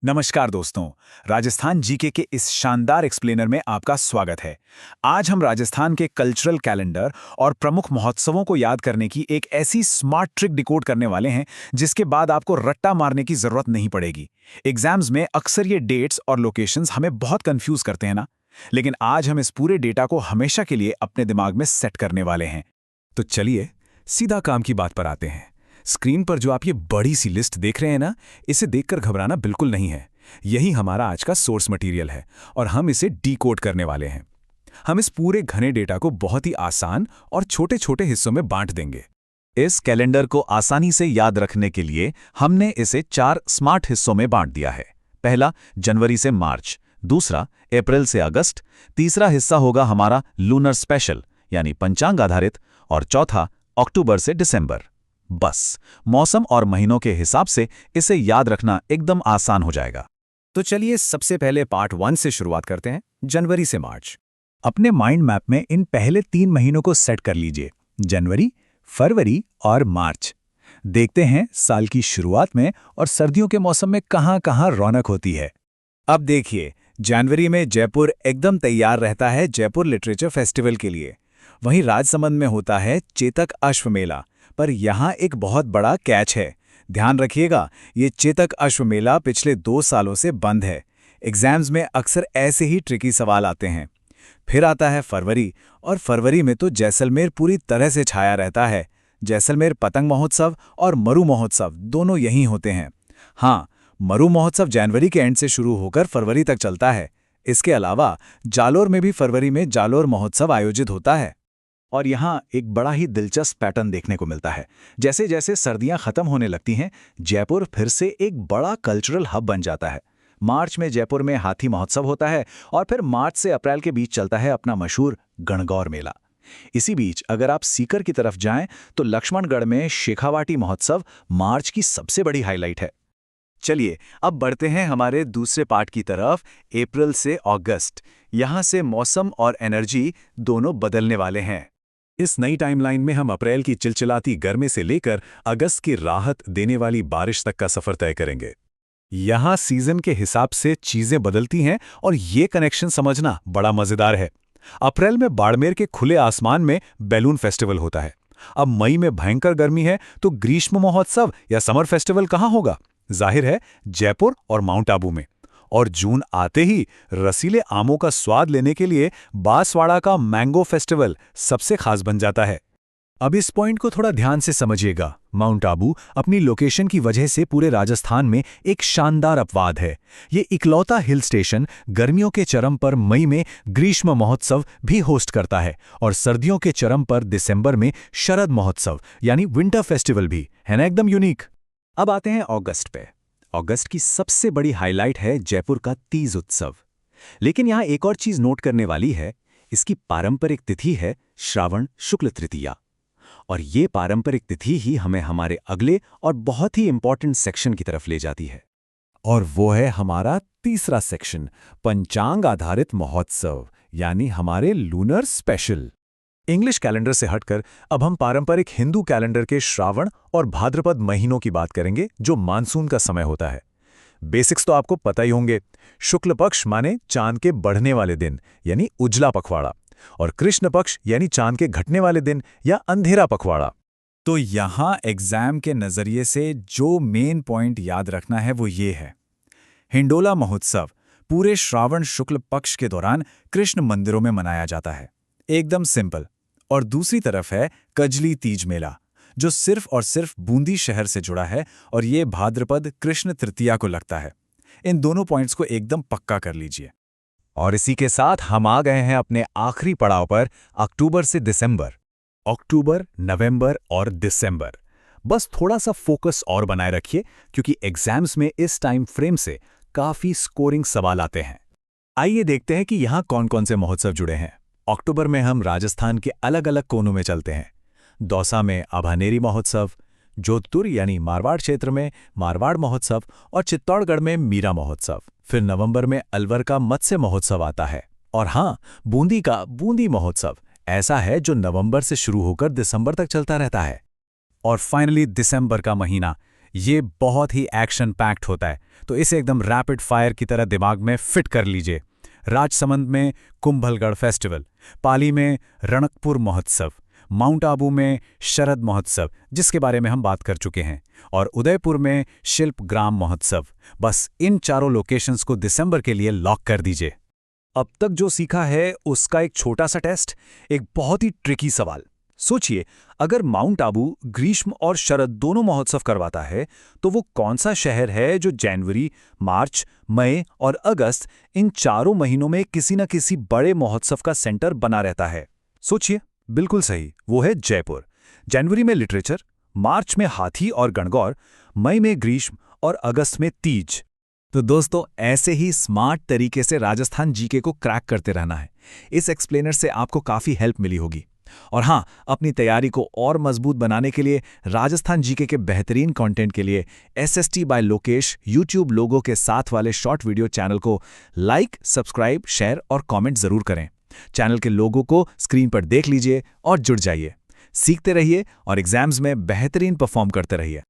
नमस्कार दोस्तों। राजस्थान जीके के इस शानदार एक्सप्लेनर में आपका स्वागत है। आज हम राजस्थान के कल्चरल कैलेंडर और प्रमुख महोत्सवों को याद करने की एक ऐसी स्मार्ट ट्रिक डिकोड करने वाले हैं जिसके बाद आपको रट्टा मारने की जरूरत नहीं पड़ेगी। एग्जाम्स में अक्सर ये डेट्स और लोकेशंस हमें बहुत कंफ्यूज करते हैं ना, लेकिन आज हम इस पूरे डेटा को हमेशा के लिए अपने दिमाग में सेट करने वाले हैं। तो चलिए सीधा काम की बात पर आते हैं। स्क्रीन पर जो आप ये बड़ी सी लिस्ट देख रहे हैं ना, इसे देखकर घबराना बिल्कुल नहीं है। यही हमारा आज का सोर्स मटेरियल है और हम इसे डीकोड करने वाले हैं। हम इस पूरे घने डेटा को बहुत ही आसान और छोटे छोटे हिस्सों में बांट देंगे। इस कैलेंडर को आसानी से याद रखने के लिए हमने इसे 4 स्मार्ट हिस्सों में बांट दिया है। पहला जनवरी से मार्च, दूसरा अप्रैल से अगस्त, तीसरा हिस्सा होगा हमारा लूनर स्पेशल यानी पंचांग आधारित, और चौथा अक्टूबर से दिसंबर। बस मौसम और महीनों के हिसाब से इसे याद रखना एकदम आसान हो जाएगा। तो चलिए सबसे पहले पार्ट 1 से शुरुआत करते हैं, जनवरी से मार्च। अपने माइंड मैप में इन पहले 3 महीनों को सेट कर लीजिए, जनवरी, फरवरी और मार्च। देखते हैं साल की शुरुआत में और सर्दियों के मौसम में कहां कहां रौनक होती है। अब देखिए, जनवरी में जयपुर एकदम तैयार रहता है जयपुर लिटरेचर फेस्टिवल के लिए। वहीं राजसमंद में होता है चेतक अश्व मेला, पर यहाँ एक बहुत बड़ा कैच है। ध्यान रखिएगा, ये चेतक अश्व मेला पिछले 2 सालों से बंद है। एग्जाम्स में अक्सर ऐसे ही ट्रिकी सवाल आते हैं। फिर आता है फरवरी, और फरवरी में तो जैसलमेर पूरी तरह से छाया रहता है। जैसलमेर पतंग महोत्सव और मरु महोत्सव दोनों यहीं होते हैं। हाँ, मरु महोत्सव जनवरी के एंड से शुरू होकर फरवरी तक चलता है। इसके अलावा जालोर में भी फरवरी में जालोर महोत्सव आयोजित होता है। और यहाँ एक बड़ा ही दिलचस्प पैटर्न देखने को मिलता है। जैसे जैसे सर्दियाँ खत्म होने लगती हैं, जयपुर फिर से एक बड़ा कल्चरल हब बन जाता है। मार्च में जयपुर में हाथी महोत्सव होता है और फिर मार्च से अप्रैल के बीच चलता है अपना मशहूर गणगौर मेला। इसी बीच अगर आप सीकर की तरफ जाएं तो लक्ष्मणगढ़ में शेखावाटी महोत्सव मार्च की सबसे बड़ी हाईलाइट है। चलिए अब बढ़ते हैं हमारे दूसरे पार्ट की तरफ, अप्रैल से अगस्त। यहाँ से मौसम और एनर्जी दोनों बदलने वाले हैं। इस नई टाइमलाइन में हम अप्रैल की चिलचिलाती गर्मी से लेकर अगस्त की राहत देने वाली बारिश तक का सफर तय करेंगे। यहाँ सीजन के हिसाब से चीजें बदलती हैं और ये कनेक्शन समझना बड़ा मजेदार है। अप्रैल में बाड़मेर के खुले आसमान में बैलून फेस्टिवल होता है। अब मई में भयंकर गर्मी है तो ग्रीष्म महोत्सव या समर फेस्टिवल कहाँ होगा? जाहिर है जयपुर और माउंट आबू में। और जून आते ही रसीले आमों का स्वाद लेने के लिए बांसवाड़ा का मैंगो फेस्टिवल सबसे खास बन जाता है। अब इस पॉइंट को थोड़ा ध्यान से समझिएगा। माउंट आबू अपनी लोकेशन की वजह से पूरे राजस्थान में एक शानदार अपवाद है। ये इकलौता हिल स्टेशन गर्मियों के चरम पर मई में ग्रीष्म महोत्सव भी होस्ट करता है और सर्दियों के चरम पर दिसंबर में शरद महोत्सव यानी विंटर फेस्टिवल भी है ना, एकदम यूनिक। अब आते हैं अगस्त पे। अगस्त की सबसे बड़ी हाईलाइट है जयपुर का तीज उत्सव। लेकिन यहाँ एक और चीज नोट करने वाली है, इसकी पारंपरिक तिथि है श्रावण शुक्ल तृतीया। और ये पारंपरिक तिथि ही हमें हमारे अगले और बहुत ही इंपॉर्टेंट सेक्शन की तरफ ले जाती है, और वो है हमारा तीसरा सेक्शन, पंचांग आधारित महोत्सव यानी हमारे लूनर स्पेशल। इंग्लिश कैलेंडर से हटकर अब हम पारंपरिक हिंदू कैलेंडर के श्रावण और भाद्रपद महीनों की बात करेंगे, जो मानसून का समय होता है। बेसिक्स तो आपको पता ही होंगे। शुक्ल पक्ष माने चांद के बढ़ने वाले दिन यानी उजला पखवाड़ा, और कृष्ण पक्ष यानी चांद के घटने वाले दिन या अंधेरा पखवाड़ा। तो यहाँ एग्जाम के नज़रिए से जो मेन पॉइंट याद रखना है वो ये है, हिंडोला महोत्सव पूरे श्रावण शुक्ल पक्ष के दौरान कृष्ण मंदिरों में मनाया जाता है, एकदम सिंपल। और दूसरी तरफ है कजली तीज मेला, जो सिर्फ और सिर्फ बूंदी शहर से जुड़ा है और ये भाद्रपद कृष्ण तृतीया को लगता है। इन दोनों पॉइंट्स को एकदम पक्का कर लीजिए। और इसी के साथ हम आ गए हैं अपने आखिरी पड़ाव पर, अक्टूबर से दिसंबर। अक्टूबर, नवंबर और दिसंबर। बस थोड़ा सा फोकस और बनाए रखिए, क्योंकि एग्जाम्स में इस टाइम फ्रेम से काफी स्कोरिंग सवाल आते हैं। आइए देखते हैं कि यहाँ कौन कौन से महोत्सव जुड़े हैं। अक्टूबर में हम राजस्थान के अलग अलग कोनों में चलते हैं। दौसा में अभानेरी महोत्सव, जोधपुर यानी मारवाड़ क्षेत्र में मारवाड़ महोत्सव और चित्तौड़गढ़ में मीरा महोत्सव। फिर नवंबर में अलवर का मत्स्य महोत्सव आता है, और हाँ, बूंदी का बूंदी महोत्सव ऐसा है जो नवंबर से शुरू होकर दिसंबर तक चलता रहता है। और फाइनली दिसंबर का महीना, ये बहुत ही एक्शन पैक्ड होता है, तो इसे एकदम रैपिड फायर की तरह दिमाग में फिट कर लीजिए। राजसमंद में कुंभलगढ़ फेस्टिवल, पाली में रणकपुर महोत्सव, माउंट आबू में शरद महोत्सव जिसके बारे में हम बात कर चुके हैं, और उदयपुर में शिल्प ग्राम महोत्सव। बस इन चारों लोकेशंस को दिसंबर के लिए लॉक कर दीजिए। अब तक जो सीखा है उसका एक छोटा सा टेस्ट, एक बहुत ही ट्रिकी सवाल। सोचिए, अगर माउंट आबू ग्रीष्म और शरद दोनों महोत्सव करवाता है तो वो कौन सा शहर है जो जनवरी, मार्च, मई और अगस्त इन चारों महीनों में किसी न किसी बड़े महोत्सव का सेंटर बना रहता है? सोचिए, बिल्कुल सही, वो है जयपुर। जनवरी में लिटरेचर, मार्च में हाथी और गणगौर, मई में ग्रीष्म और अगस्त में तीज। तो दोस्तों, ऐसे ही स्मार्ट तरीके से राजस्थान जीके को क्रैक करते रहना है। इस एक्सप्लेनर से आपको काफ़ी हेल्प मिली होगी। और हाँ, अपनी तैयारी को और मजबूत बनाने के लिए राजस्थान जीके के बेहतरीन कंटेंट के लिए SST by Lokesh YouTube logo के साथ वाले शॉर्ट वीडियो चैनल को लाइक, सब्सक्राइब, शेयर और कमेंट जरूर करें। चैनल के लोगो को स्क्रीन पर देख लीजिए और जुड़ जाइए। सीखते रहिए और एग्जाम्स में बेहतरीन परफॉर्म करते रहिए।